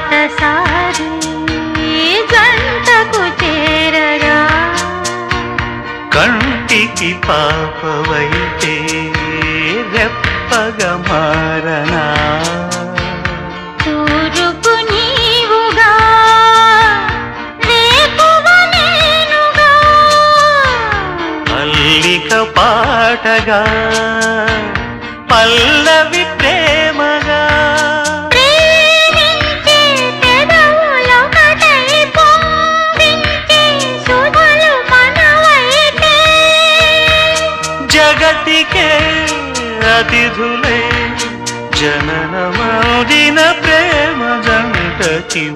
బాటసారి జంటకు చేరగా కంటికి పాపవైతే రెప్పగా మారనా తూరుపు నీవుగా రేపువ నేనుగా మల్లిక పాటగా పల్లవి ప్రేమగా ప్రేమించే పెదవులొకటై పొంగించే సుధలు మనవైతే జగతికే అతిథులే జననమౌదిన ప్రేమ జంటకి